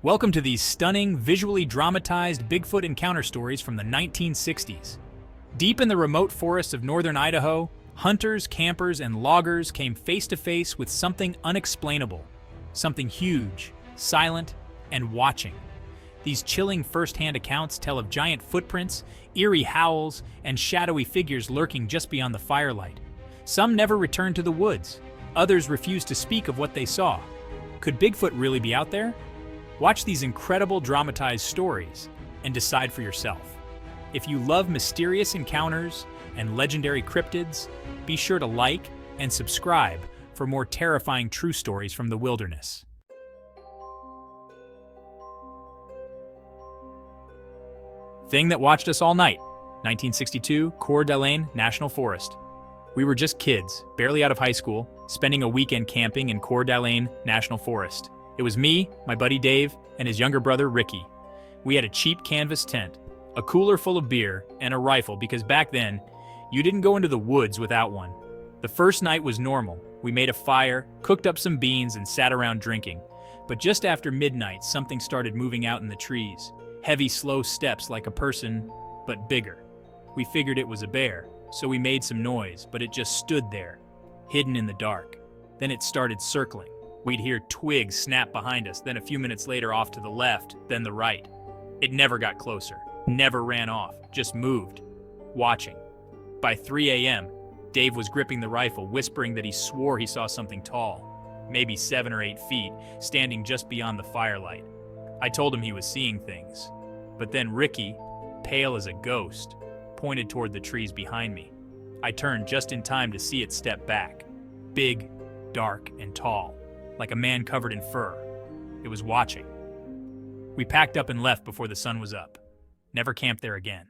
Welcome to these stunning, visually dramatized Bigfoot encounter stories from the 1960s. Deep in the remote forests of northern Idaho, hunters, campers, and loggers came face to face with something unexplainable, something huge, silent, and watching. These chilling first-hand accounts tell of giant footprints, eerie howls, and shadowy figures lurking just beyond the firelight. Some never returned to the woods. Others refused to speak of what they saw. Could Bigfoot really be out there? Watch these incredible dramatized stories and decide for yourself. If you love mysterious encounters and legendary cryptids, be sure to like and subscribe for more terrifying true stories from the wilderness. Thing that watched us all night, 1962, Coeur d'Alene National Forest. We were just kids, barely out of high school, spending a weekend camping in Coeur d'Alene National Forest. It was me, my buddy Dave, and his younger brother Ricky. We had a cheap canvas tent, a cooler full of beer, and a rifle because back then, you didn't go into the woods without one. The first night was normal. We made a fire, cooked up some beans, and sat around drinking. But just after midnight, something started moving out in the trees. Heavy, slow steps like a person, but bigger. We figured it was a bear, so we made some noise, but it just stood there, hidden in the dark. Then it started circling. We'd hear twigs snap behind us, then a few minutes later off to the left, then the right. It never got closer, never ran off, just moved, watching. By 3 a.m., Dave was gripping the rifle, whispering that he swore he saw something tall, maybe 7 or 8 feet, standing just beyond the firelight. I told him he was seeing things. But then Ricky, pale as a ghost, pointed toward the trees behind me. I turned just in time to see it step back. Big, dark, and tall, like a man covered in fur. It was watching. We packed up and left before the sun was up. Never camped there again.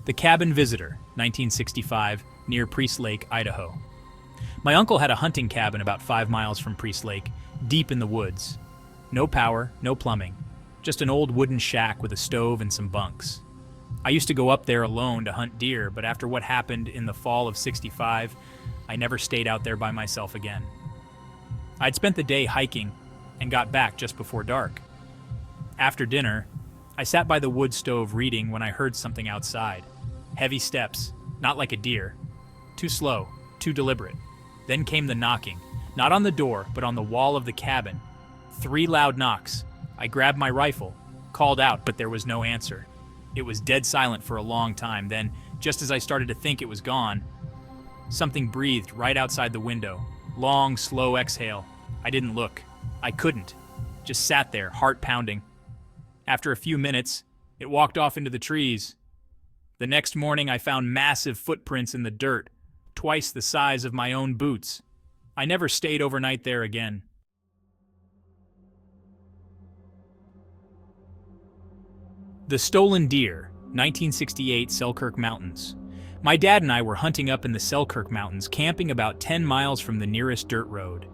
The Cabin Visitor, 1965, near Priest Lake, Idaho. My uncle had a hunting cabin about 5 miles from Priest Lake, deep in the woods. No power, no plumbing, just an old wooden shack with a stove and some bunks. I used to go up there alone to hunt deer, but after what happened in the fall of '65, I never stayed out there by myself again. I'd spent the day hiking and got back just before dark. After dinner, I sat by the wood stove reading when I heard something outside. Heavy steps, not like a deer. Too slow, too deliberate. Then came the knocking, not on the door, but on the wall of the cabin. 3 loud knocks. I grabbed my rifle, called out, but there was no answer. It was dead silent for a long time. Then, just as I started to think it was gone, something breathed right outside the window. Long, slow exhale. I didn't look. I couldn't. Just sat there, heart pounding. After a few minutes, it walked off into the trees. The next morning, I found massive footprints in the dirt, twice the size of my own boots. I never stayed overnight there again. The Stolen Deer, 1968, Selkirk Mountains. My dad and I were hunting up in the Selkirk Mountains, camping about 10 miles from the nearest dirt road.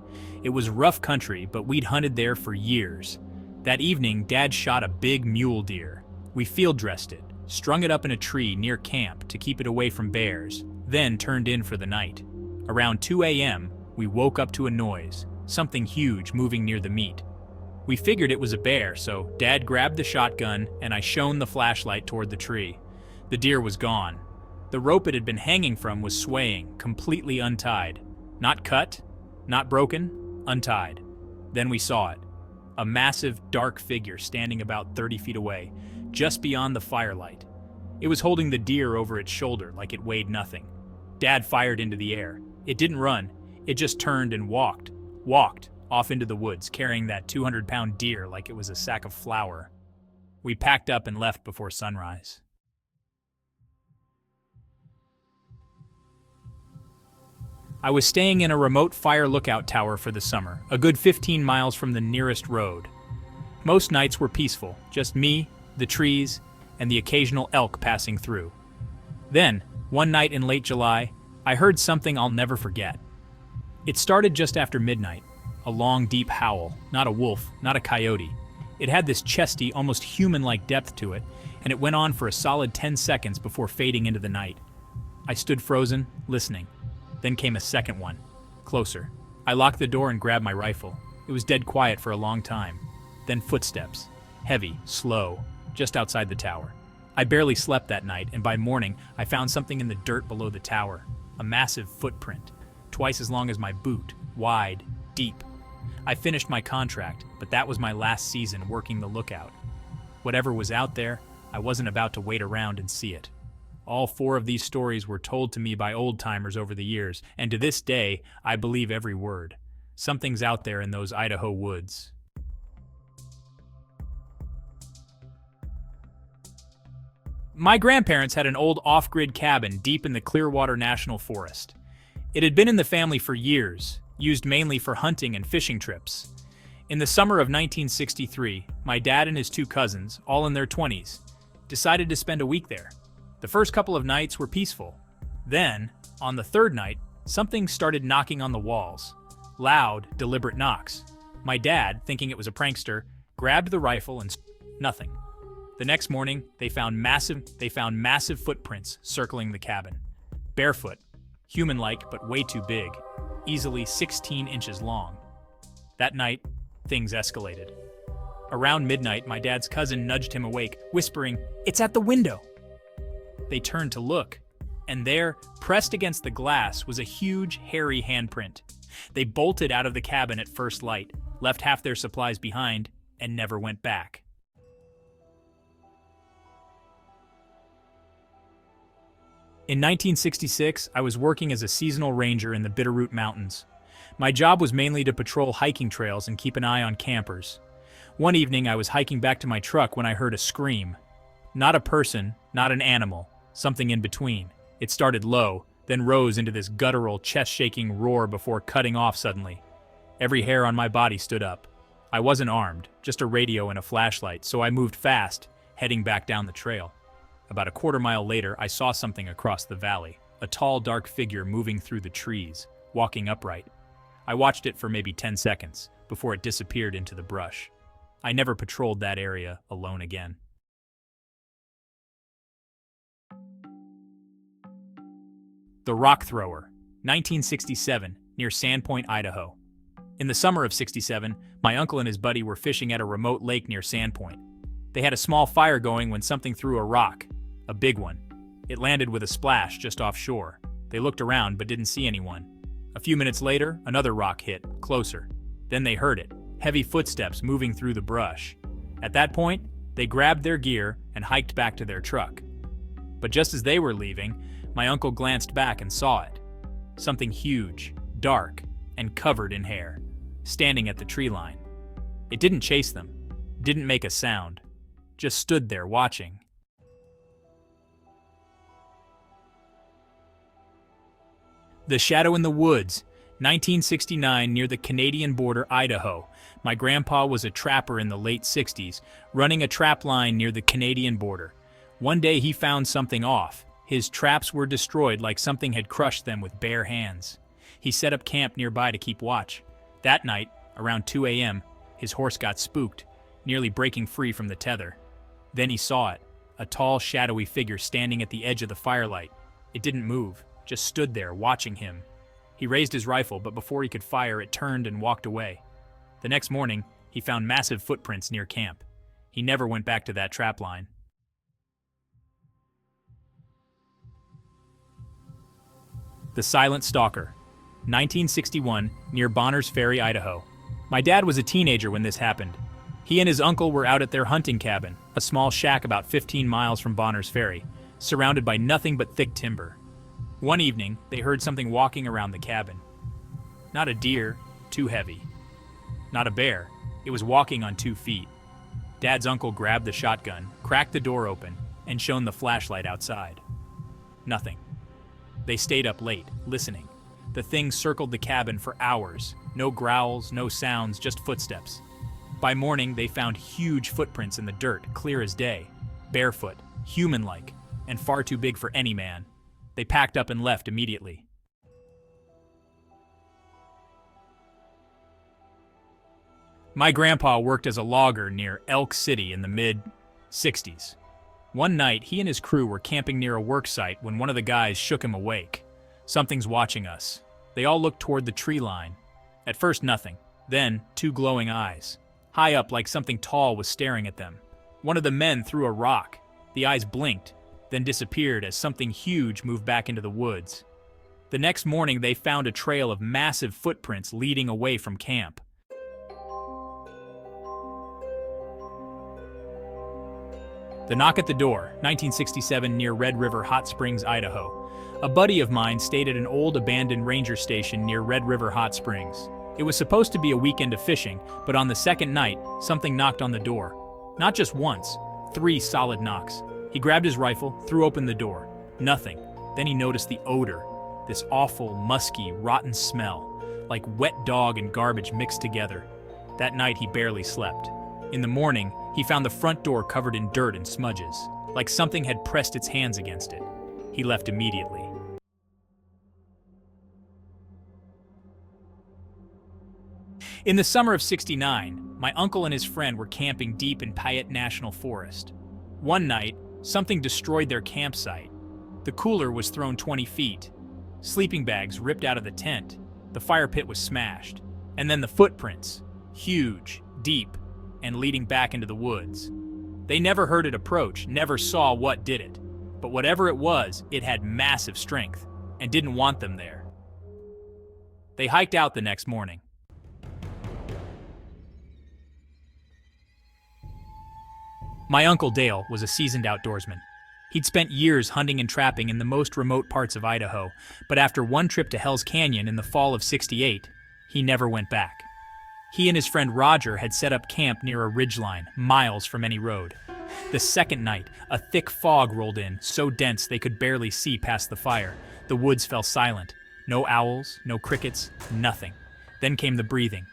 It was rough country, but we'd hunted there for years. That evening, Dad shot a big mule deer. We field dressed it, strung it up in a tree near camp to keep it away from bears, then turned in for the night. Around 2 a.m., we woke up to a noise, something huge moving near the meat. We figured it was a bear, so Dad grabbed the shotgun and I shone the flashlight toward the tree. The deer was gone. The rope it had been hanging from was swaying, completely untied. Not cut, not broken, untied. Then we saw it. A massive, dark figure standing about 30 feet away, just beyond the firelight. It was holding the deer over its shoulder like it weighed nothing. Dad fired into the air. It didn't run. It just turned and walked off into the woods, carrying that 200-pound deer like it was a sack of flour. We packed up and left before sunrise. I was staying in a remote fire lookout tower for the summer, a good 15 miles from the nearest road. Most nights were peaceful, just me, the trees, and the occasional elk passing through. Then, one night in late July, I heard something I'll never forget. It started just after midnight, a long, deep howl, not a wolf, not a coyote. It had this chesty, almost human-like depth to it, and it went on for a solid 10 seconds before fading into the night. I stood frozen, listening. Then came a second one, closer. I locked the door and grabbed my rifle. It was dead quiet for a long time. Then footsteps. Heavy, slow, just outside the tower. I barely slept that night, and by morning, I found something in the dirt below the tower. A massive footprint, twice as long as my boot, wide, deep. I finished my contract, but that was my last season working the lookout. Whatever was out there, I wasn't about to wait around and see it. All 4 of these stories were told to me by old-timers over the years, and to this day, I believe every word. Something's out there in those Idaho woods. My grandparents had an old off-grid cabin deep in the Clearwater National Forest. It had been in the family for years, used mainly for hunting and fishing trips. In the summer of 1963, my dad and his 2 cousins, all in their 20s, decided to spend a week there. The first couple of nights were peaceful. Then, on the 3rd night, something started knocking on the walls. Loud, deliberate knocks. My dad, thinking it was a prankster, grabbed the rifle and nothing. The next morning, they found massive footprints circling the cabin. Barefoot, human-like but way too big, easily 16 inches long. That night, things escalated. Around midnight, my dad's cousin nudged him awake, whispering, "It's at the window." They turned to look, and there, pressed against the glass, was a huge, hairy handprint. They bolted out of the cabin at first light, left half their supplies behind, and never went back. In 1966, I was working as a seasonal ranger in the Bitterroot Mountains. My job was mainly to patrol hiking trails and keep an eye on campers. One evening, I was hiking back to my truck when I heard a scream. Not a person, not an animal, something in between. It started low, then rose into this guttural, chest-shaking roar before cutting off suddenly. Every hair on my body stood up. I wasn't armed, just a radio and a flashlight, so I moved fast, heading back down the trail. About a quarter mile later, I saw something across the valley, a tall, dark figure moving through the trees, walking upright. I watched it for maybe 10 seconds before it disappeared into the brush. I never patrolled that area alone again. The Rock Thrower, 1967, near Sandpoint, Idaho. In the summer of '67, my uncle and his buddy were fishing at a remote lake near Sandpoint. They had a small fire going when something threw a rock, a big one. It landed with a splash just offshore. They looked around but didn't see anyone. A few minutes later, another rock hit, closer. Then they heard it, heavy footsteps moving through the brush. At that point, they grabbed their gear and hiked back to their truck. But just as they were leaving, my uncle glanced back and saw it. Something huge, dark, and covered in hair, standing at the tree line. It didn't chase them, didn't make a sound, just stood there watching. The Shadow in the Woods, 1969, near the Canadian border, Idaho. My grandpa was a trapper in the late 60s, running a trap line near the Canadian border. One day he found something off. His traps were destroyed like something had crushed them with bare hands. He set up camp nearby to keep watch. That night, around 2 a.m., his horse got spooked, nearly breaking free from the tether. Then he saw it, a tall, shadowy figure standing at the edge of the firelight. It didn't move, just stood there watching him. He raised his rifle, but before he could fire, it turned and walked away. The next morning, he found massive footprints near camp. He never went back to that trap line. The Silent Stalker, 1961, near Bonners Ferry, Idaho. My dad was a teenager when this happened. He and his uncle were out at their hunting cabin, a small shack about 15 miles from Bonners Ferry, surrounded by nothing but thick timber. One evening, they heard something walking around the cabin. Not a deer, too heavy. Not a bear, it was walking on 2 feet. Dad's uncle grabbed the shotgun, cracked the door open, and shone the flashlight outside. Nothing. They stayed up late, listening. The thing circled the cabin for hours. No growls, no sounds, just footsteps. By morning, they found huge footprints in the dirt, clear as day. Barefoot, human-like, and far too big for any man. They packed up and left immediately. My grandpa worked as a logger near Elk City in the mid-60s. One night, he and his crew were camping near a work site when one of the guys shook him awake. "Something's watching us." They all looked toward the tree line. At first nothing, then two glowing eyes. High up, like something tall was staring at them. One of the men threw a rock. The eyes blinked, then disappeared as something huge moved back into the woods. The next morning they found a trail of massive footprints leading away from camp. The knock at the door, 1967 near Red River Hot Springs, Idaho. A buddy of mine stayed at an old abandoned ranger station near Red River Hot Springs. It was supposed to be a weekend of fishing, but on the second night, something knocked on the door. Not just once, 3 solid knocks. He grabbed his rifle, threw open the door. Nothing. Then he noticed the odor. This awful, musky, rotten smell, like wet dog and garbage mixed together. That night he barely slept. In the morning, he found the front door covered in dirt and smudges, like something had pressed its hands against it. He left immediately. In the summer of '69, my uncle and his friend were camping deep in Piatt National Forest. One night, something destroyed their campsite. The cooler was thrown 20 feet. Sleeping bags ripped out of the tent. The fire pit was smashed. And then the footprints, huge, deep, and leading back into the woods. They never heard it approach, never saw what did it. But whatever it was, it had massive strength and didn't want them there. They hiked out the next morning. My Uncle Dale was a seasoned outdoorsman. He'd spent years hunting and trapping in the most remote parts of Idaho, but after one trip to Hell's Canyon in the fall of '68, he never went back. He and his friend Roger had set up camp near a ridgeline, miles from any road. The second night, a thick fog rolled in, so dense they could barely see past the fire. The woods fell silent. No owls, no crickets, nothing. Then came the breathing.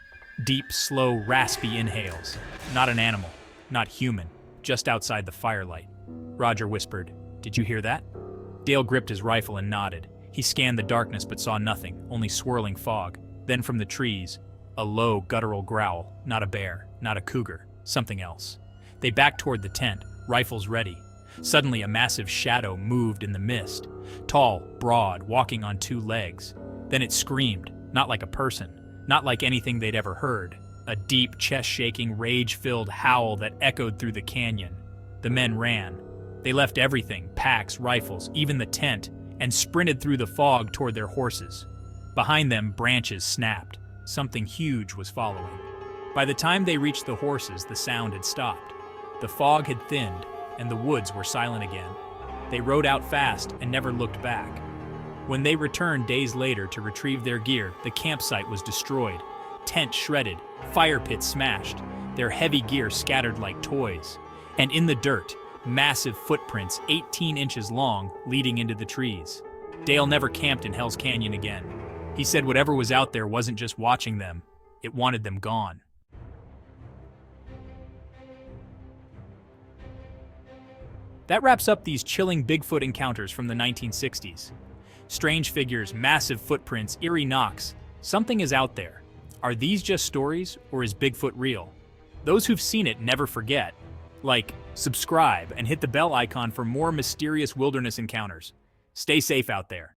Deep, slow, raspy inhales. Not an animal, not human, just outside the firelight. Roger whispered, "Did you hear that?" Dale gripped his rifle and nodded. He scanned the darkness but saw nothing, only swirling fog. Then from the trees, a low, guttural growl. Not a bear, not a cougar, something else. They backed toward the tent, rifles ready. Suddenly a massive shadow moved in the mist. Tall, broad, walking on 2 legs. Then it screamed, not like a person, not like anything they'd ever heard. A deep, chest-shaking, rage-filled howl that echoed through the canyon. The men ran. They left everything, packs, rifles, even the tent, and sprinted through the fog toward their horses. Behind them, branches snapped. Something huge was following. By the time they reached the horses, the sound had stopped. The fog had thinned, and the woods were silent again. They rode out fast and never looked back. When they returned days later to retrieve their gear, the campsite was destroyed. Tent shredded, fire pit smashed, their heavy gear scattered like toys. And in the dirt, massive footprints 18 inches long leading into the trees. Dale never camped in Hell's Canyon again. He said whatever was out there wasn't just watching them, it wanted them gone. That wraps up these chilling Bigfoot encounters from the 1960s. Strange figures, massive footprints, eerie knocks. Something is out there. Are these just stories, or is Bigfoot real? Those who've seen it never forget. Like, subscribe, and hit the bell icon for more mysterious wilderness encounters. Stay safe out there.